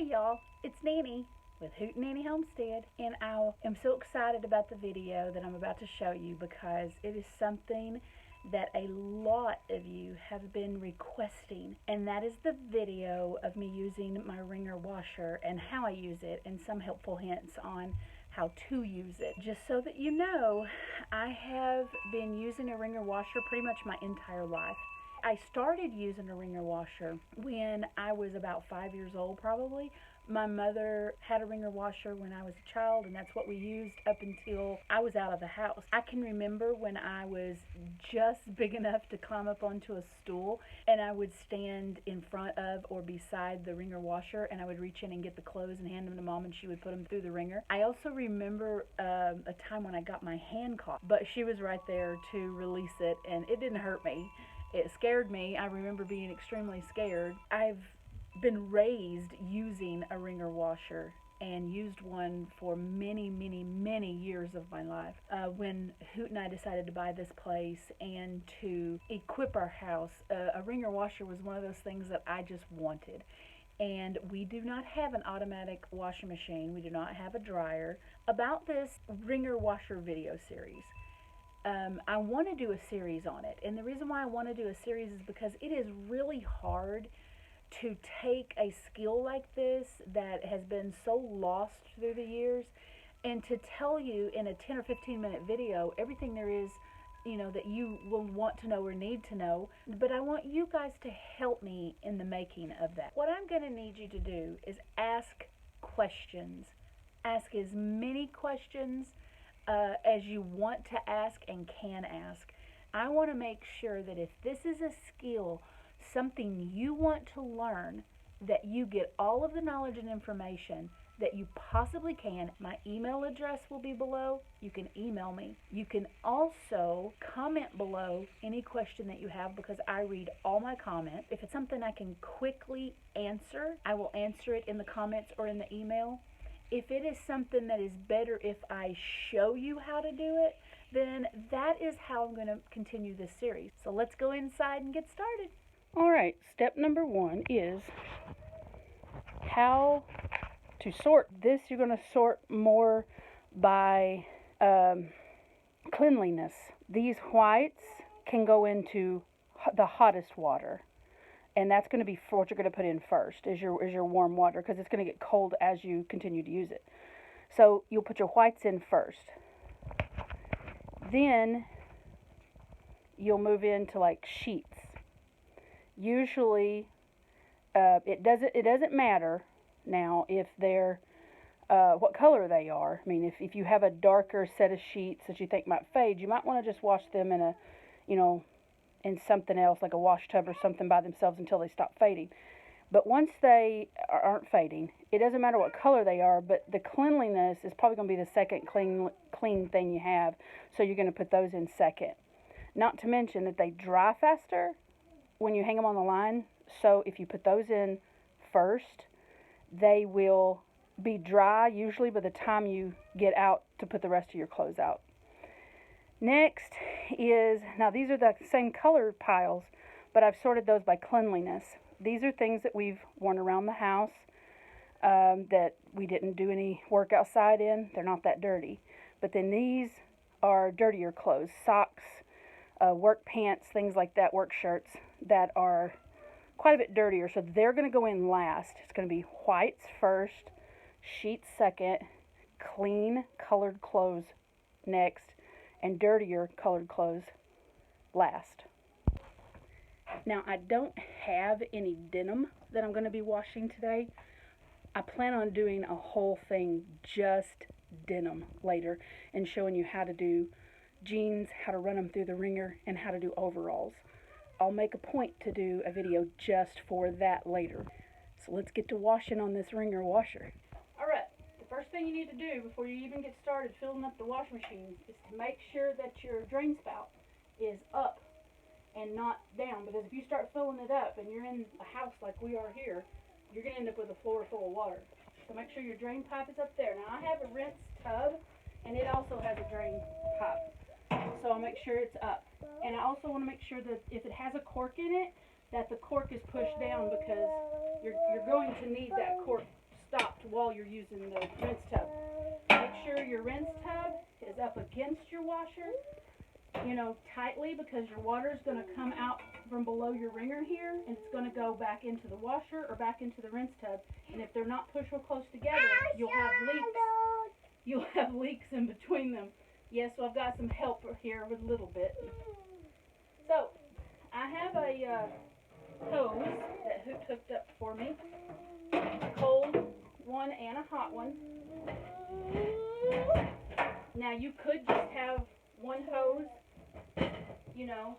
y'all, it's Nanny with Hoot Nanny Homestead, and I am so excited about the video that I'm about to show you because it is something that a lot of you have been requesting, and that is the video of me using my wringer washer and how I use it and some helpful hints on how to use it. Just so that you know, I have been using a wringer washer pretty much my entire life. I started using a wringer washer when I was about 5 years old probably. My mother had a wringer washer when I was a child, and that's what we used up until I was out of the house. I can remember when I was just big enough to climb up onto a stool, and I would stand in front of or beside the wringer washer, and I would reach in and get the clothes and hand them to Mom, and she would put them through the wringer. I also remember a time when I got my hand caught, but she was right there to release it, and it didn't hurt me. It scared me. I remember being extremely scared. I've been raised using a wringer washer and used one for many years of my life. When Hoot and I decided to buy this place and to equip our house, a wringer washer was one of those things that I just wanted. And we do not have an automatic washing machine. We do not have a dryer. About this wringer washer video series, I want to do a series on it, and the reason why I want to do a series is because it is really hard to take a skill like this that has been so lost through the years and to tell you in a 10 or 15 minute video everything there is, that you will want to know or need to know. But I want you guys to help me in the making of that. What I'm going to need you to do is ask questions. Ask as many questions as you want to ask and can ask. I want to make sure that if this is a skill, something you want to learn, that you get all of the knowledge and information that you possibly can. My email address will be below. You can email me. You can also comment below any question that you have because I read all my comments. If it's something I can quickly answer, I will answer it in the comments or in the email. If it is something that is better if I show you how to do it, then that is how I'm going to continue this series. So let's go inside and get started. All right, step number 1 is how to sort. This you're going to sort more by cleanliness. These whites can go into the hottest water. And that's going to be what you're going to put in first is your warm water because it's going to get cold as you continue to use it. So you'll put your whites in first. Then you'll move into like sheets. Usually it doesn't matter now if they're what color they are. I mean, if you have a darker set of sheets that you think might fade, you might want to just wash them in in something else like a wash tub or something by themselves until they stop fading. But once they aren't fading, it doesn't matter what color they are, but the cleanliness is probably going to be the second clean thing you have, so you're going to put those in second. Not to mention that they dry faster when you hang them on the line, so if you put those in first, they will be dry usually by the time you get out to put the rest of your clothes out. Next is, now these are the same color piles, but I've sorted those by cleanliness. These are things that we've worn around the house that we didn't do any work outside in. They're not that dirty. But then these are dirtier clothes, socks, work pants, things like that, work shirts that are quite a bit dirtier. So they're going to go in last. It's going to be whites first, sheets second, clean colored clothes next, and dirtier colored clothes last. Now, I don't have any denim that I'm going to be washing today. I plan on doing a whole thing just denim later and showing you how to do jeans, how to run them through the wringer, and how to do overalls. I'll make a point to do a video just for that later. So let's get to washing on this wringer washer. Alright, the first thing you need to do before you even get started filling up the wash machine is to make sure that your drain spout is up and not down, because if you start filling it up and you're in a house like we are here, you're going to end up with a floor full of water. So make sure your drain pipe is up there. Now I have a rinse tub and it also has a drain pipe, so I'll make sure it's up. And I also want to make sure that if it has a cork in it, that the cork is pushed down, because you're going to need that cork while you're using the rinse tub. Make sure your rinse tub is up against your washer, you know, tightly, because your water is going to come out from below your wringer here, and it's going to go back into the washer or back into the rinse tub. And if they're not pushed real close together, you'll have leaks. You'll have leaks in between them. Yes, so I've got some help here with a little bit. So, I have a hose that Hoot hooked up for me. A cold one and a hot one. Now, you could just have one hose, you know,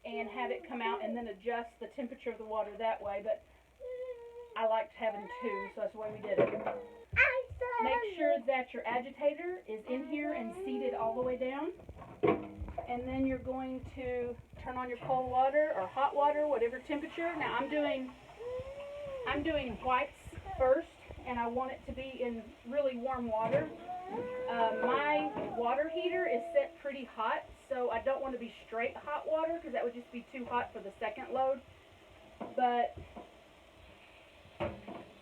and have it come out and then adjust the temperature of the water that way, but I liked having two, so that's the way we did it. Make sure that your agitator is in here and seated all the way down, and then you're going to turn on your cold water or hot water, whatever temperature. Now I'm doing whites first, and I want it to be in really warm water. My water heater is set pretty hot, so I don't want to be straight hot water because that would just be too hot for the second load. But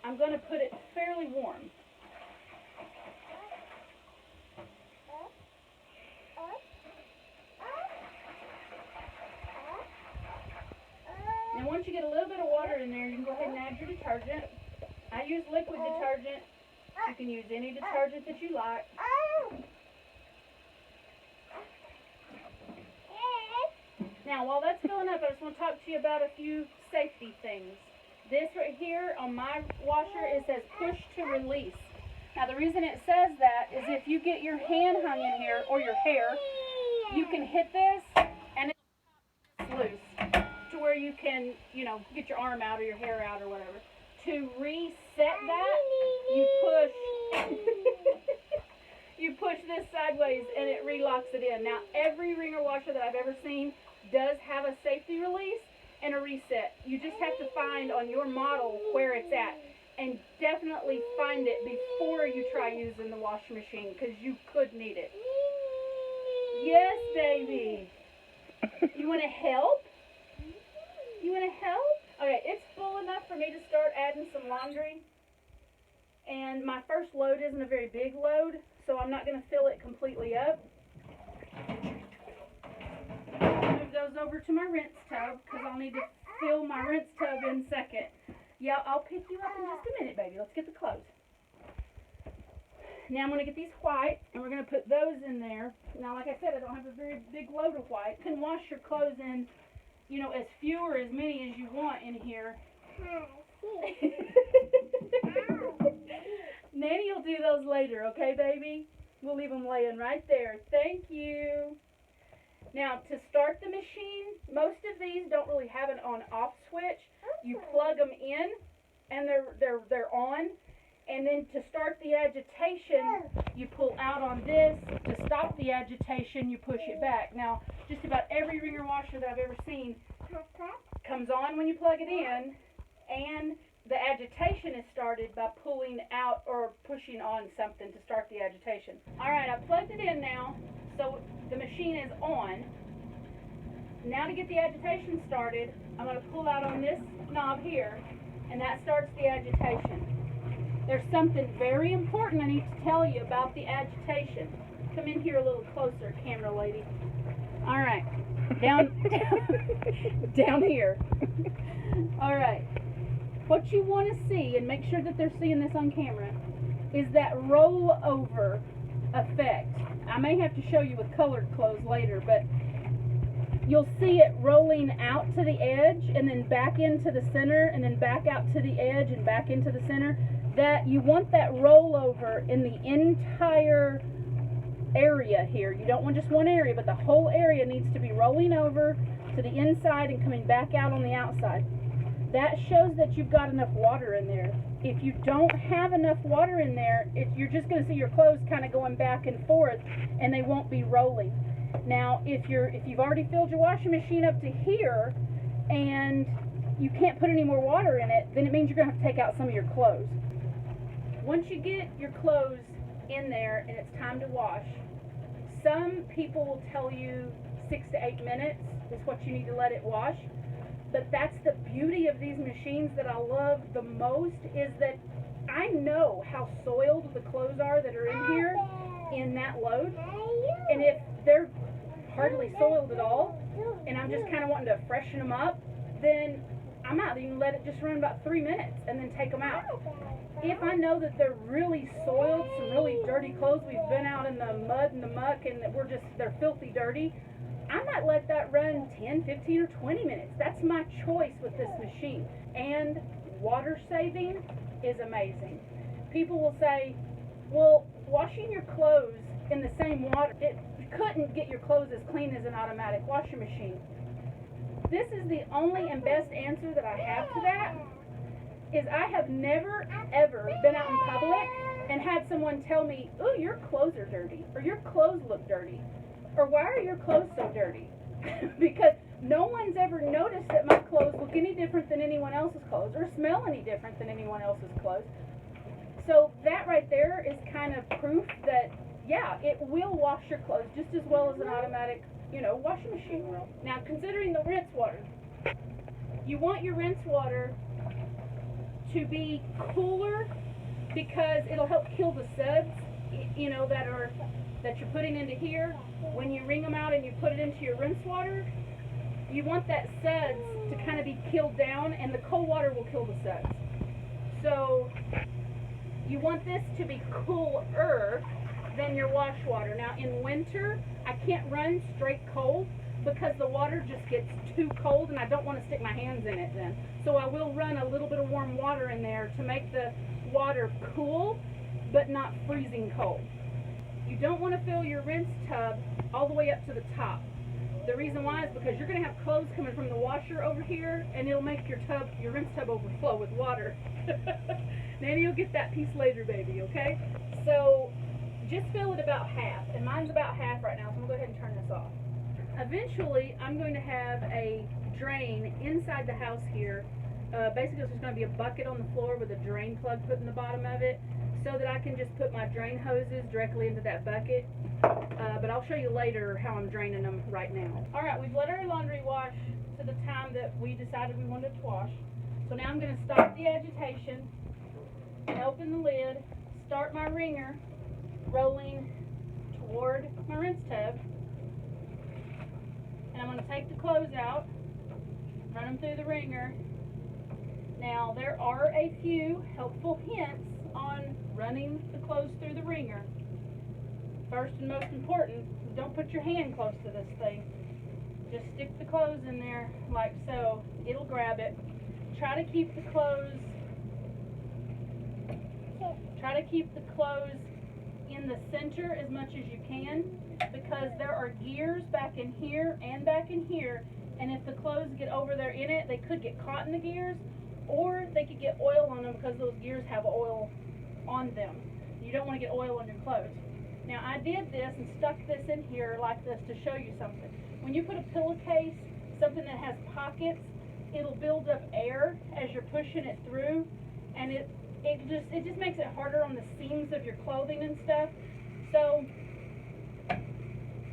I'm going to put it fairly warm. And once you get a little bit of water in there, you can go ahead and add your detergent. I use liquid detergent. You can use any detergent that you like. Now, while that's filling up, I just want to talk to you about a few safety things. This right here on my washer, it says push to release. Now, the reason it says that is if you get your hand hung in here or your hair, you can hit this and it's loose to where you can, you know, get your arm out or your hair out or whatever. To reset that, you push you push this sideways and it relocks it in. Now, every wringer washer that I've ever seen does have a safety release and a reset. You just have to find on your model where it's at, and definitely find it before you try using the washing machine, because you could need it. Yes, baby. You want to help? You want to help? Okay, it's full enough for me to start adding some laundry. And my first load isn't a very big load, so I'm not going to fill it completely up. Move those over to my rinse tub, because I'll need to fill my rinse tub in second. Yeah, I'll pick you up in just a minute, baby. Let's get the clothes. Now I'm going to get these white, and we're going to put those in there. Now, like I said, I don't have a very big load of white. You can wash your clothes in, you know, as few or as many as you want in here. Nanny will do those later, okay, baby? We'll leave them laying right there. Thank you. Now, to start the machine, most of these don't really have an on-off switch. You plug them in, and they're on. And then to start the agitation, you pull out on this. To stop the agitation, you push it back. Now, just about every wringer washer that I've ever seen comes on when you plug it in, and the agitation is started by pulling out or pushing on something to start the agitation. Alright, I've plugged it in now, so the machine is on. Now to get the agitation started, I'm going to pull out on this knob here, and that starts the agitation. There's something very important I need to tell you about the agitation. Come in here a little closer, camera lady. Alright, down here. Alright. What you want to see, and make sure that they're seeing this on camera, is that rollover effect. I may have to show you with colored clothes later, but you'll see it rolling out to the edge and then back into the center and then back out to the edge and back into the center. That you want that rollover in the entire area here. You don't want just one area, but the whole area needs to be rolling over to the inside and coming back out on the outside. That shows that you've got enough water in there. If you don't have enough water in there, you're just going to see your clothes kind of going back and forth, and they won't be rolling. Now, if you've already filled your washing machine up to here, and you can't put any more water in it, then it means you're going to have to take out some of your clothes. Once you get your clothes in there and it's time to wash, some people will tell you 6 to 8 minutes is what you need to let it wash. But that's the beauty of these machines that I love the most, is that I know how soiled the clothes are that are in here in that load. And if they're hardly soiled at all, and I'm just kind of wanting to freshen them up, then I might even let it just run about 3 minutes and then take them out. If I know that they're really soiled, some really dirty clothes, we've been out in the mud and the muck and that they're filthy dirty, I might let that run 10, 15, or 20 minutes. That's my choice with this machine. And water saving is amazing. People will say, well, washing your clothes in the same water, it couldn't get your clothes as clean as an automatic washing machine. This is the only and best answer that I have to that, is I have never, ever been out in public and had someone tell me, ooh, your clothes are dirty, or your clothes look dirty, or why are your clothes so dirty? Because no one's ever noticed that my clothes look any different than anyone else's clothes, or smell any different than anyone else's clothes. So that right there is kind of proof that, yeah, it will wash your clothes just as well as an automatic, washing machine will. Now, considering the rinse water, you want your rinse water to be cooler because it'll help kill the suds, that you're putting into here. When you wring them out and you put it into your rinse water, you want that suds to kind of be killed down, and the cold water will kill the suds. So you want this to be cooler than your wash water. Now in winter, I can't run straight cold because the water just gets too cold and I don't want to stick my hands in it then. So I will run a little bit of warm water in there to make the water cool but not freezing cold. You don't want to fill your rinse tub all the way up to the top. The reason why is because you're going to have clothes coming from the washer over here, and it'll make your rinse tub overflow with water. Then you'll get that piece later, baby, okay? So just fill it about half, and mine's about half right now, so I'm going to go ahead and turn this off. Eventually, I'm going to have a drain inside the house here. Basically, it's just going to be a bucket on the floor with a drain plug put in the bottom of it, so that I can just put my drain hoses directly into that bucket. But I'll show you later how I'm draining them right now. Alright, we've let our laundry wash to the time that we decided we wanted to wash. So now I'm going to stop the agitation and open the lid, start my wringer rolling toward my rinse tub. And I'm going to take the clothes out, run them through the wringer. Now there are a few helpful hints on running the clothes through the wringer. First and most important, don't put your hand close to this thing. Just stick the clothes in there like so. It'll grab it. Try to keep the clothes in the center as much as you can, because there are gears back in here and back in here, and if the clothes get over there in it, they could get caught in the gears, or they could get oil on them because those gears have oil on them. You don't want to get oil on your clothes. Now I did this and stuck this in here like this to show you something. When you put a pillowcase, something that has pockets, it'll build up air as you're pushing it through, and it just makes it harder on the seams of your clothing and stuff. So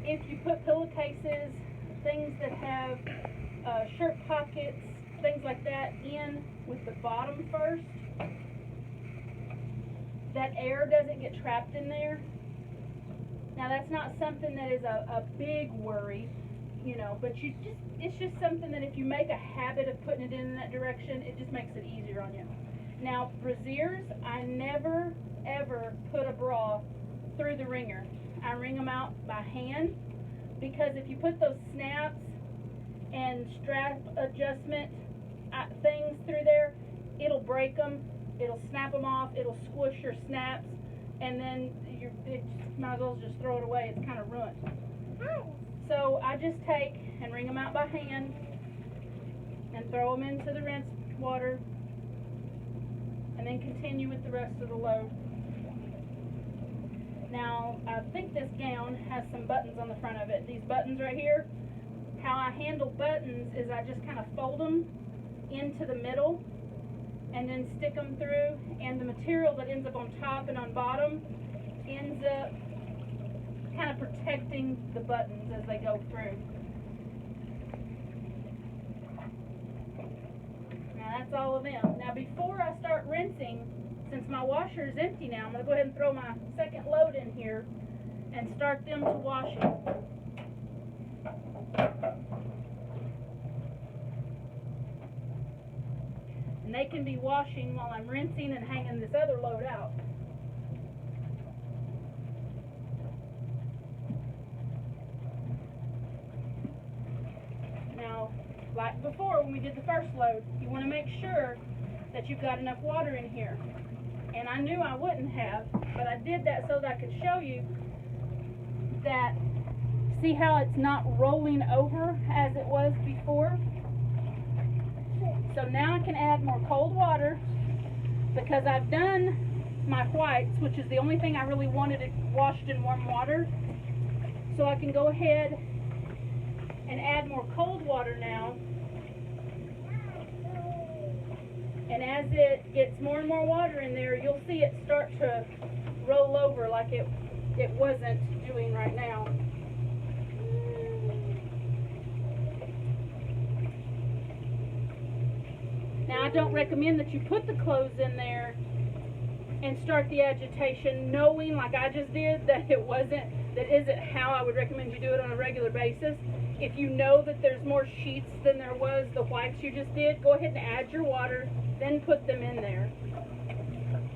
if you put pillowcases, things that have shirt pockets, things like that in with the bottom first, that air doesn't get trapped in there. Now that's not something that is a big worry, but it's just something that if you make a habit of putting it in that direction, it just makes it easier on you. Now brassieres, I never ever put a bra through the wringer. I wring them out by hand, because if you put those snaps and strap adjustment things through there, it'll break them, it'll snap them off, it'll squish your snaps, and then you might as well just throw it away. It's kind of ruined. So I just take and wring them out by hand and throw them into the rinse water, and then continue with the rest of the load. Now I think this gown has some buttons on the front of it. These buttons right here, how I handle buttons is I just kind of fold them into the middle and then stick them through, and the material that ends up on top and on bottom ends up kind of protecting the buttons as they go through. Now that's all of them. Now before I start rinsing, since my washer is empty now, I'm going to go ahead and throw my second load in here and start them to washing. And they can be washing while I'm rinsing and hanging this other load out. Now, like before when we did the first load, you want to make sure that you've got enough water in here. And I knew I wouldn't have, but I did that so that I could show you that, see how it's not rolling over as it was before? So now I can add more cold water because I've done my whites, which is the only thing I really wanted it washed in warm water. So I can go ahead and add more cold water now. And as it gets more and more water in there, you'll see it start to roll over like it wasn't doing right now. Now, I don't recommend that you put the clothes in there and start the agitation knowing, like I just did, that isn't how I would recommend you do it on a regular basis. If you know that there's more sheets than there was the whites you just did, go ahead and add your water, then put them in there.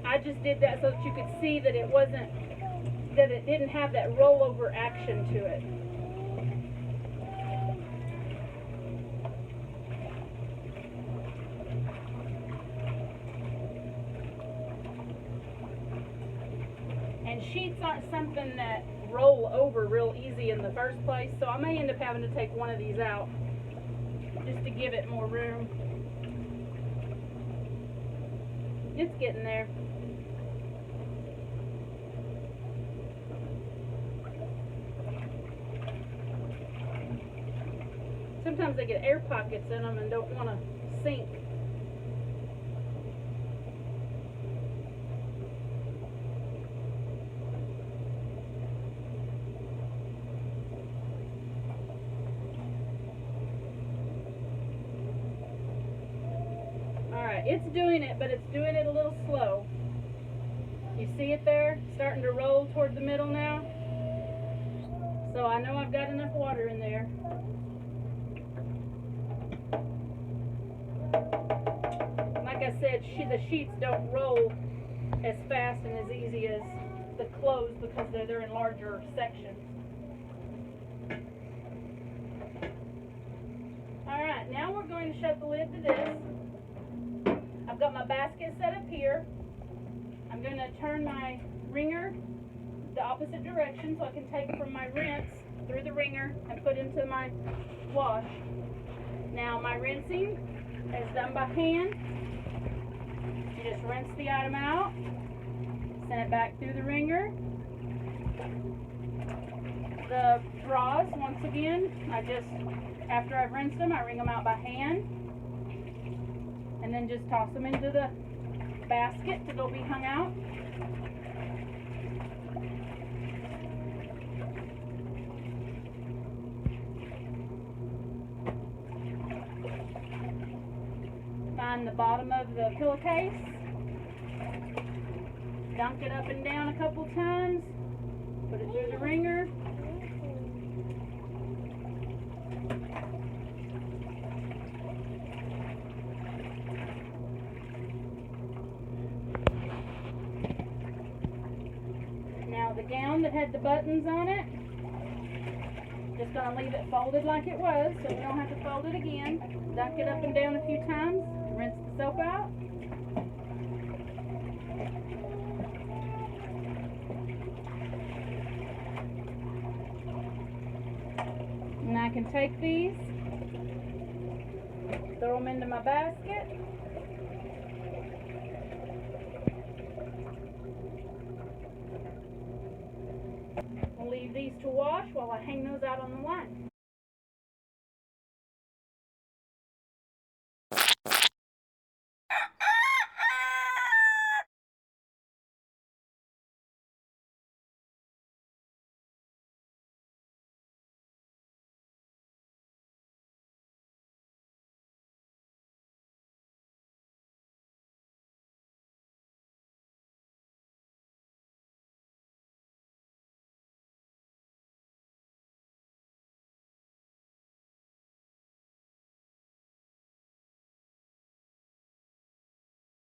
I just did that so that you could see that it didn't have that rollover action to it. And sheets aren't something that roll over real easy in the first place, so I may end up having to take one of these out just to give it more room. It's getting there. Sometimes they get air pockets in them and don't want to sink. Alright, it's doing it, but it's doing it a little slow. You see it there? Starting to roll toward the middle now. So I know I've got enough water in there. Like I said, the sheets don't roll as fast and as easy as the clothes because they're in larger sections. Alright, now we're going to shut the lid to this. I've got my basket set up here. I'm going to turn my wringer the opposite direction so I can take from my rinse through the wringer and put into my wash. Now my rinsing is done by hand. You just rinse the item out, send it back through the wringer. The bras, once again, after I've rinsed them, I wring them out by hand. And then just toss them into the basket so they'll be hung out. Find the bottom of the pillowcase. Dunk it up and down a couple times. Put it through the wringer. Now the gown that had the buttons on it, just going to leave it folded like it was so we don't have to fold it again. Dunk it up and down a few times, rinse the soap out. And I can take these, throw them into my basket. I'll leave these to wash while I hang those out on the line.